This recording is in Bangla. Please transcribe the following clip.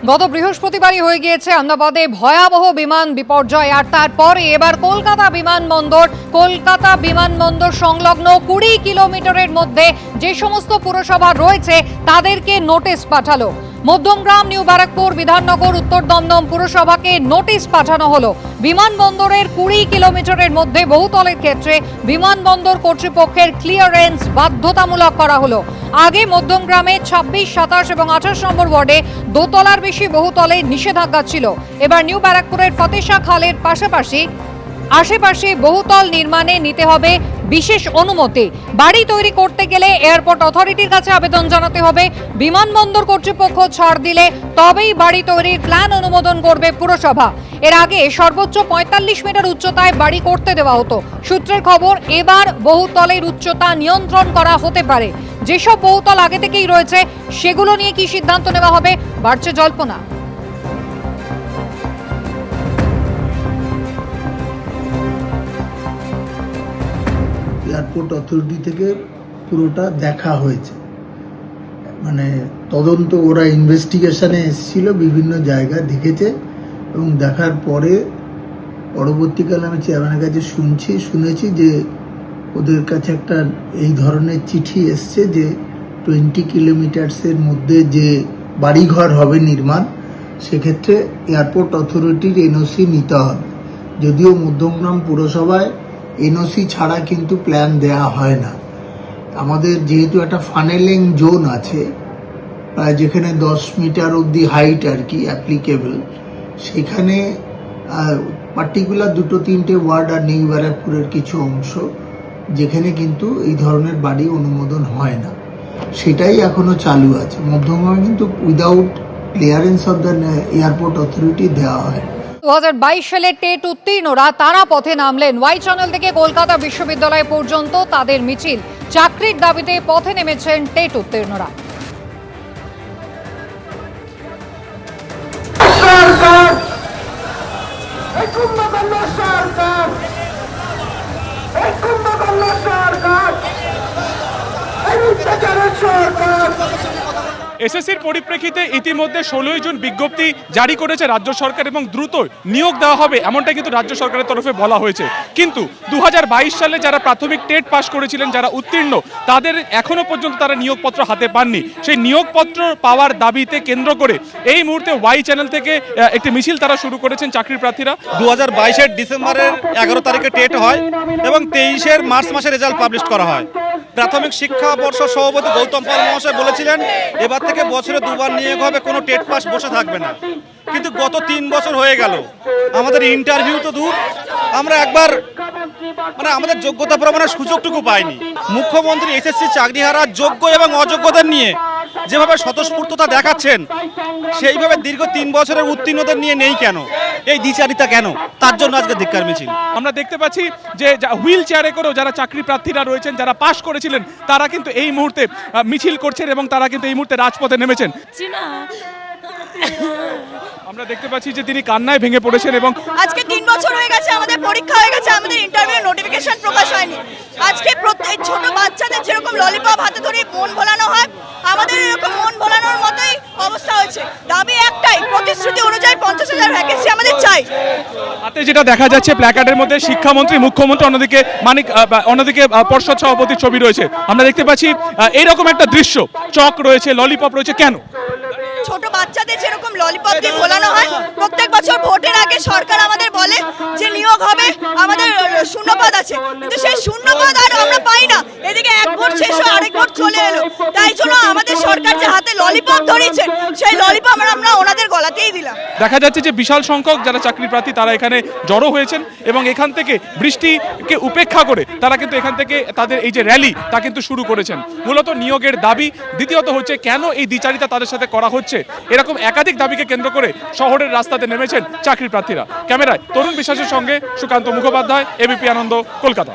গত বৃহস্পতিবারই হয়ে গিয়েছে আহমেদাবাদে ভয়াবহ বিমান বিপর্যয়, আর তারপরে এবার কলকাতা বিমানবন্দর সংলগ্ন 20 কিলোমিটারের মধ্যে যে সমস্ত পুরসভা রয়েছে তাদেরকে নোটিশ পাঠালো। মধ্যমগ্রাম, নিউ ব্যারাকপুর, বিধাননগর, উত্তর দমদম পুরসভাকে নোটিশ পাঠানো হলো। বিমানবন্দরের 20 কিলোমিটারের মধ্যে বহুতলের ক্ষেত্রে বিমানবন্দর কর্তৃপক্ষের ক্লিয়ারেন্স বাধ্যতামূলক করা হলো। আগে মধ্যমগ্রামে 26, 27 এবং 28 নম্বর ওয়ার্ডে দোতলার বেশি বহুতলে নিষেধাজ্ঞা ছিল। এবার নিউ ব্যারাকপুরের ফতেশা খালের পাশাপাশি আশেপাশে বহুতল নির্মাণে নিতে হবে বিশেষ অনুমতি। বাড়ি তৈরি করতে গেলে এয়ারপোর্ট অথরিটির কাছে আবেদন জানাতে হবে। বিমানবন্দর কর্তৃপক্ষ ছাড় দিলে তবেই বাড়ি তৈরির প্ল্যান অনুমোদন করবে পুরসভা। এর আগে সর্বোচ্চ 45 মিটার উচ্চতায় বাড়ি করতে দেওয়া হতো। সূত্রের খবর, এবার বহুতলের উচ্চতা নিয়ন্ত্রণ করা হতে পারে। যেসব বহুতল আগে থেকেই রয়েছে সেগুলো নিয়ে কি সিদ্ধান্ত নেওয়া হবে, বাড়ছে জল্পনা। এয়ারপোর্ট অথরিটি থেকে পুরোটা দেখা হয়েছে, মানে তদন্ত, ওরা ইনভেস্টিগেশনে এসেছিল, বিভিন্ন জায়গা দেখেছে এবং দেখার পরে পরবর্তীকালে আমি চেয়ারম্যানের কাছে শুনেছি যে ওদের কাছে একটা এই ধরনের চিঠি এসছে যে 20 কিলোমিটার্সের মধ্যে যে বাড়িঘর হবে নির্মাণ, সেক্ষেত্রে এয়ারপোর্ট অথরিটির এনওসি নিতে হবে। যদিও মধ্যমগ্রাম পুরসভায় এনওসি ছাড়া কিন্তু প্ল্যান দেয়া হয় না। আমাদের যেহেতু একটা ফানেলিং জোন আছে, প্রায় যেখানে 10 মিটার অবধি হাইট আর কি অ্যাপ্লিকেবল, সেখানে পার্টিকুলার 2-3টে ওয়ার্ড আর নিউ ব্যারাকপুরের কিছু অংশ যেখানে কিন্তু এই ধরনের বাড়ি অনুমোদন হয় না, সেটাই এখনো চালু আছে। মধ্যমগ্রামে কিন্তু without clearance of the airport authority দেওয়া হয়। 2022 সালে টেট উত্তীর্ণরা তারা পথে নামলেন। ওয়াই চ্যানেল থেকে কলকাতা বিশ্ববিদ্যালয় পর্যন্ত তাদের মিছিল। চাকরির দাবিতে পথে নেমেছেন টেট উত্তীর্ণরা। এসএসসির পরিপ্রেক্ষিতে ইতিমধ্যে 16 জুন বিজ্ঞপ্তি জারি করেছে রাজ্য সরকার এবং দ্রুত নিয়োগ দেওয়া হবে, এমনটা কিন্তু রাজ্য সরকারের তরফে বলা হয়েছে। কিন্তু 2022 সালে যারা প্রাথমিক টেট পাস করেছিলেন, যারা উত্তীর্ণ, তাদের এখনো পর্যন্ত তারা নিয়োগপত্র হাতে পাননি। সেই নিয়োগপত্র পাওয়ার দাবিতে কেন্দ্র করে এই মুহূর্তে ওয়াই চ্যানেল থেকে একটি মিছিল তারা শুরু করেছেন চাকরি প্রার্থীরা। 2022-এর ডিসেম্বরের 11 তারিখে টেট হয় এবং 23-এর মার্চ মাসে রেজাল্ট পাবলিশ করা হয়। প্রাথমিক শিক্ষা পর্ষদ সভাপতি গৌতম পাল মহাশয় বলেছিলেন এবার থেকে বছরে 2বার নিয়োগ হবে, কোনো টেট পাস বসে থাকবে না। কিন্তু গত 3 বছর হয়ে গেল, আমাদের ইন্টারভিউ তো দূর, আমরা একবার আমাদের যোগ্যতা প্রমাণের সুযোগটুকু পাইনি। মুখ্যমন্ত্রী এসএসসি চাকরিহারা যোগ্য এবং অযোগ্যদের নিয়ে যেভাবে স্বতঃস্ফূর্ততা দেখাচ্ছেন, সেইভাবে দীর্ঘ 3 বছরের উত্তীর্ণদের নিয়ে নেই কেন? এই দ্বিচারিতা কেন? তার জন্য আজকে ধিক্কার মিছিল। আমরা দেখতে পাচ্ছি যে হুইল চেয়ারে করেও যারা চাকরি প্রার্থীরা রয়েছেন, যারা পাশ করেছিলেন, তারা কিন্তু এই মুহূর্তে মিছিল করছেন এবং তারা কিন্তু এই মুহূর্তে রাজপথে নেমেছেন। আমরা দেখতে পাচ্ছি যে তিনি কান্নায় ভেঙে পড়েছেন এবং আজকে 3 বছর হয়ে গেছে, আমাদের পরীক্ষা হয়ে গেছে, আমাদের ইন্টারভিউ নোটিফিকেশন প্রকাশ হয়নি। আজকে প্রত্যেক ছোট বাচ্চাদের যেরকম ললিপপ হাতে ধরে মন ভোলানো হয়, আমাদের এরকম মন ভোলানোর মতোই অবস্থা হয়েছে। দাবি একটাই, প্রতিশ্রুতি অনুযায়ী 50,000 ভ্যাকেন্সি আমাদের চাই। হাতে যেটা দেখা যাচ্ছে প্ল্যাকার্ডের মধ্যে শিক্ষামন্ত্রী, মুখ্যমন্ত্রী, অন্যদিকে পর্ষদ সভাপতির ছবি রয়েছে। আমরা দেখতে পাচ্ছি এইরকম একটা দৃশ্য, চক রয়েছে, ললিপপ রয়েছে। কেন? ছোট বাচ্চাদের যেরকম ললিপপ দিয়ে ভোলানো হয়, প্রত্যেক বছর ভোটের আগে সরকার আমাদের বলে যে নিয়োগ হবে, আমাদের শূন্যপদ আছে, কিন্তু সেই শূন্যপদ আর আমরা পাই না। এদিকে এক ভোট শেষ হয়ে আরেক ভোট চলে এলো। তাই জন্য আমাদের সরকার যে হাতে ললিপপ ধরিয়েছেন, সেই ললিপপ আমরা ওনাদের গলাতেই দিলাম। দেখা যাচ্ছে যে বিশাল সংখ্যক যারা চাকরি প্রার্থী তারা এখানে জড়ো হয়েছেন এবং এখান থেকে বৃষ্টিকে উপেক্ষা করে তারা কিন্তু এখান থেকে তাদের এই যে র্যালি তা কিন্তু শুরু করেছেন। মূলত নিয়োগের দাবি, দ্বিতীয়ত হচ্ছে কেন এই দ্বিচারিতা তাদের সাথে করা হচ্ছে। এরকম একাধিক দাবিকে কেন্দ্র করে শহরের রাস্তাতে নেমেছেন চাকরি প্রার্থীরা। ক্যামেরায় তরুণ বিশ্বাসের সঙ্গে সুকান্ত মুখোপাধ্যায়, এবিপি আনন্দ, কলকাতা।